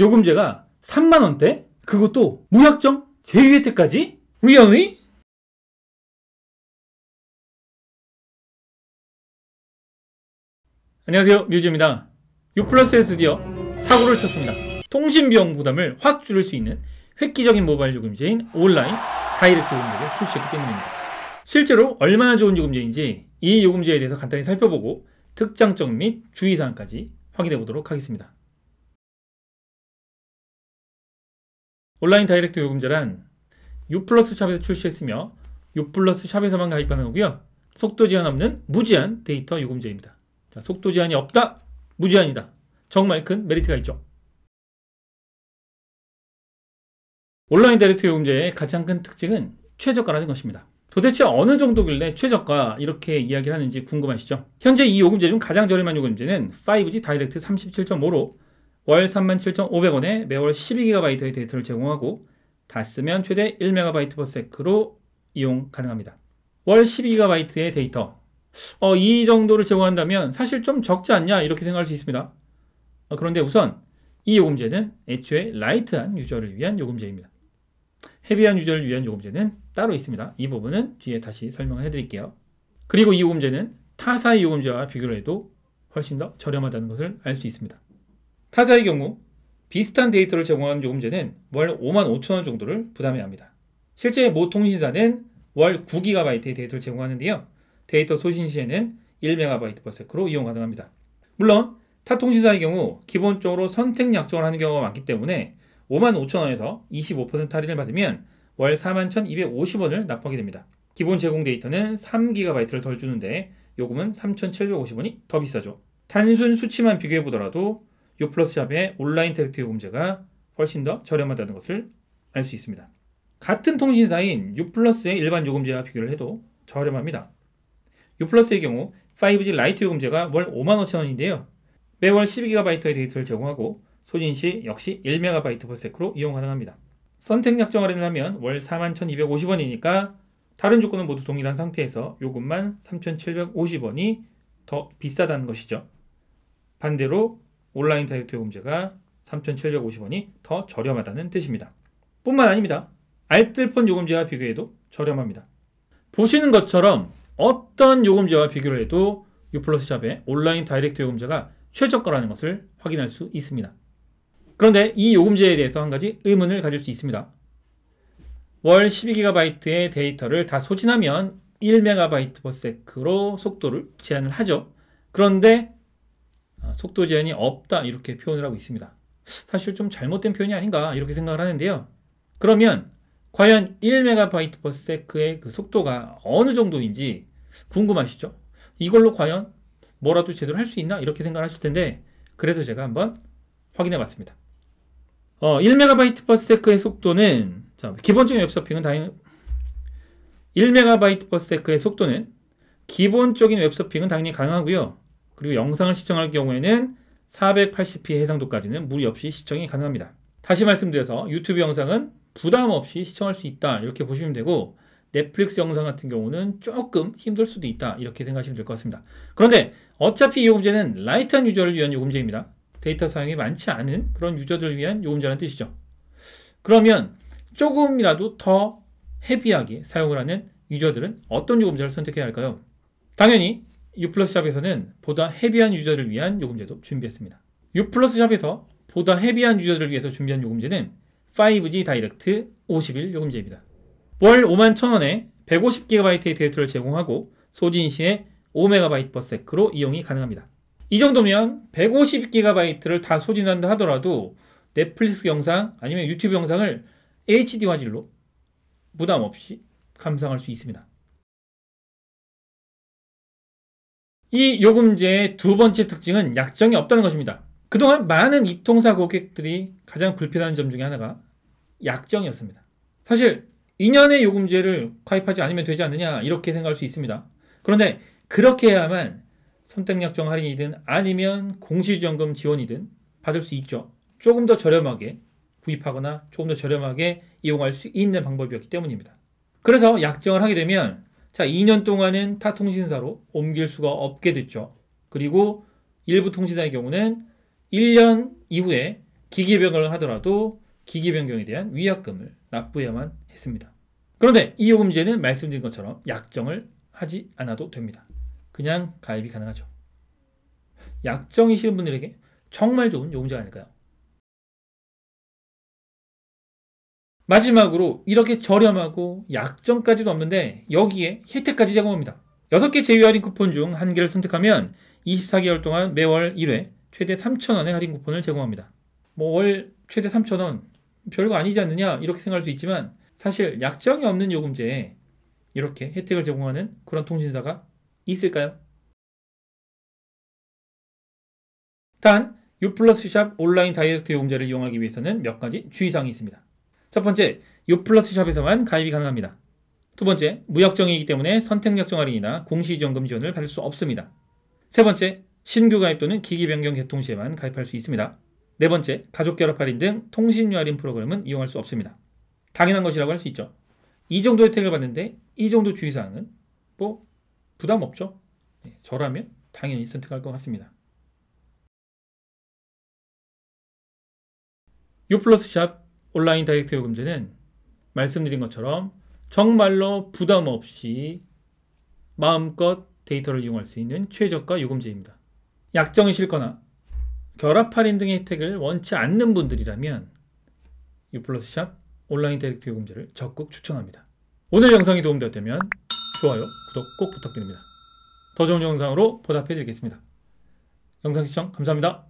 요금제가 3만원대? 그것도 무약정? 제휴 혜택까지? Really? 안녕하세요, 뮤즈입니다. 유플러스에서 드디어 사고를 쳤습니다. 통신비용 부담을 확 줄일 수 있는 획기적인 모바일 요금제인 온라인 다이렉트 요금제를 출시했기 때문입니다. 실제로 얼마나 좋은 요금제인지 이 요금제에 대해서 간단히 살펴보고 특장점 및 주의사항까지 확인해 보도록 하겠습니다. 온라인 다이렉트 요금제란 유플러스 샵에서 출시했으며 유플러스 샵에서만 가입하는 거고요. 속도 제한 없는 무제한 데이터 요금제입니다. 자, 속도 제한이 없다, 무제한이다. 정말 큰 메리트가 있죠. 온라인 다이렉트 요금제의 가장 큰 특징은 최저가라는 것입니다. 도대체 어느 정도길래 최저가 이렇게 이야기를 하는지 궁금하시죠? 현재 이 요금제 중 가장 저렴한 요금제는 5G 다이렉트 37.5로 월 37,500원에 매월 12GB의 데이터를 제공하고 다 쓰면 최대 1MB/s로 이용 가능합니다. 월 12GB의 데이터, 이 정도를 제공한다면 사실 좀 적지 않냐 이렇게 생각할 수 있습니다. 그런데 우선 이 요금제는 애초에 라이트한 유저를 위한 요금제입니다. 헤비한 유저를 위한 요금제는 따로 있습니다. 이 부분은 뒤에 다시 설명을 해드릴게요. 그리고 이 요금제는 타사의 요금제와 비교를 해도 훨씬 더 저렴하다는 것을 알 수 있습니다. 타사의 경우 비슷한 데이터를 제공하는 요금제는 월 55,000원 정도를 부담해야 합니다. 실제 모 통신사는 월 9GB의 데이터를 제공하는데요. 데이터 소신 시에는 1MB/s로 이용 가능합니다. 물론 타 통신사의 경우 기본적으로 선택 약정을 하는 경우가 많기 때문에 55,000원에서 25% 할인을 받으면 월 41,250원을 납부하게 됩니다. 기본 제공 데이터는 3GB를 덜 주는데 요금은 3,750원이 더 비싸죠. 단순 수치만 비교해 보더라도 유플러스샵의 온라인 다이렉트 요금제가 훨씬 더 저렴하다는 것을 알 수 있습니다. 같은 통신사인 유플러스의 일반 요금제와 비교를 해도 저렴합니다. 유플러스의 경우 5G 라이트 요금제가 월 55,000원인데요. 매월 12GB의 데이터를 제공하고 소진시 역시 1MB/s로 이용 가능합니다. 선택 약정 할인을 하면 월 41,250원이니까 다른 조건은 모두 동일한 상태에서 요금만 3,750원이 더 비싸다는 것이죠. 반대로 온라인 다이렉트 요금제가 3,750원이 더 저렴하다는 뜻입니다. 뿐만 아닙니다. 알뜰폰 요금제와 비교해도 저렴합니다. 보시는 것처럼 어떤 요금제와 비교를 해도 유플러스샵의 온라인 다이렉트 요금제가 최저가라는 것을 확인할 수 있습니다. 그런데 이 요금제에 대해서 한 가지 의문을 가질 수 있습니다. 월 12GB의 데이터를 다 소진하면 1MB/s로 속도를 제한을 하죠. 그런데 속도 제한이 없다 이렇게 표현을 하고 있습니다. 사실 좀 잘못된 표현이 아닌가 이렇게 생각을 하는데요. 그러면 과연 1MB/s의 그 속도가 어느 정도인지 궁금하시죠? 이걸로 과연 뭐라도 제대로 할 수 있나 이렇게 생각을 하실 텐데 그래서 제가 한번 확인해 봤습니다. 1MB/s의 속도는 기본적인 웹서핑은 당연히 1MB/s의 속도는 기본적인 웹서핑은 당연히 가능하고요. 그리고 영상을 시청할 경우에는 480p 해상도까지는 무리 없이 시청이 가능합니다. 다시 말씀드려서 유튜브 영상은 부담 없이 시청할 수 있다 이렇게 보시면 되고 넷플릭스 영상 같은 경우는 조금 힘들 수도 있다 이렇게 생각하시면 될 것 같습니다. 그런데 어차피 이 요금제는 라이트한 유저를 위한 요금제입니다. 데이터 사용이 많지 않은 그런 유저들을 위한 요금제라는 뜻이죠. 그러면 조금이라도 더 헤비하게 사용을 하는 유저들은 어떤 요금제를 선택해야 할까요? 당연히 유플러스샵에서는 보다 헤비한 유저를 위한 요금제도 준비했습니다. 유플러스샵에서 보다 헤비한 유저들을 위해서 준비한 요금제는 5G 다이렉트 50일 요금제입니다. 월 51,000원에 150GB의 데이터를 제공하고 소진 시에 5MB/s로 이용이 가능합니다. 이 정도면 150GB를 다 소진한다 하더라도 넷플릭스 영상 아니면 유튜브 영상을 HD 화질로 부담 없이 감상할 수 있습니다. 이 요금제의 두 번째 특징은 약정이 없다는 것입니다. 그동안 많은 이통사 고객들이 가장 불편한 점 중에 하나가 약정이었습니다. 사실 2년의 요금제를 가입하지 않으면 되지 않느냐 이렇게 생각할 수 있습니다. 그런데 그렇게 해야만 선택약정 할인이든 아니면 공시지원금 지원이든 받을 수 있죠. 조금 더 저렴하게 구입하거나 조금 더 저렴하게 이용할 수 있는 방법이었기 때문입니다. 그래서 약정을 하게 되면 2년 동안은 타 통신사로 옮길 수가 없게 됐죠. 그리고 일부 통신사의 경우는 1년 이후에 기기 변경을 하더라도 기기 변경에 대한 위약금을 납부해야만 했습니다. 그런데 이 요금제는 말씀드린 것처럼 약정을 하지 않아도 됩니다. 그냥 가입이 가능하죠. 약정이시는 분들에게 정말 좋은 요금제가 아닐까요? 마지막으로 이렇게 저렴하고 약정까지도 없는데 여기에 혜택까지 제공합니다. 6개 제휴 할인 쿠폰 중 1개를 선택하면 24개월 동안 매월 1회 최대 3,000원의 할인 쿠폰을 제공합니다. 뭐 월 최대 3,000원 별거 아니지 않느냐 이렇게 생각할 수 있지만 사실 약정이 없는 요금제에 이렇게 혜택을 제공하는 그런 통신사가 있을까요? 단 요플러스샵 온라인 다이렉트 요금제를 이용하기 위해서는 몇 가지 주의사항이 있습니다. 첫 번째, 요플러스샵에서만 가입이 가능합니다. 두 번째, 무약정이기 때문에 선택약정 할인이나 공시지원금 지원을 받을 수 없습니다. 세 번째, 신규 가입 또는 기기 변경 개통 시에만 가입할 수 있습니다. 네 번째, 가족 결합 할인 등 통신료 할인 프로그램은 이용할 수 없습니다. 당연한 것이라고 할 수 있죠. 이 정도 혜택을 받는데 이 정도 주의사항은 뭐 부담 없죠. 저라면 당연히 선택할 것 같습니다. 요플러스샵 온라인 다이렉트 요금제는 말씀드린 것처럼 정말로 부담 없이 마음껏 데이터를 이용할 수 있는 최저가 요금제입니다. 약정이 싫거나 결합 할인 등의 혜택을 원치 않는 분들이라면 요플러스샵 온라인 다이렉트 요금제를 적극 추천합니다. 오늘 영상이 도움되었다면 좋아요, 구독 꼭 부탁드립니다. 더 좋은 영상으로 보답해 드리겠습니다. 영상 시청 감사합니다.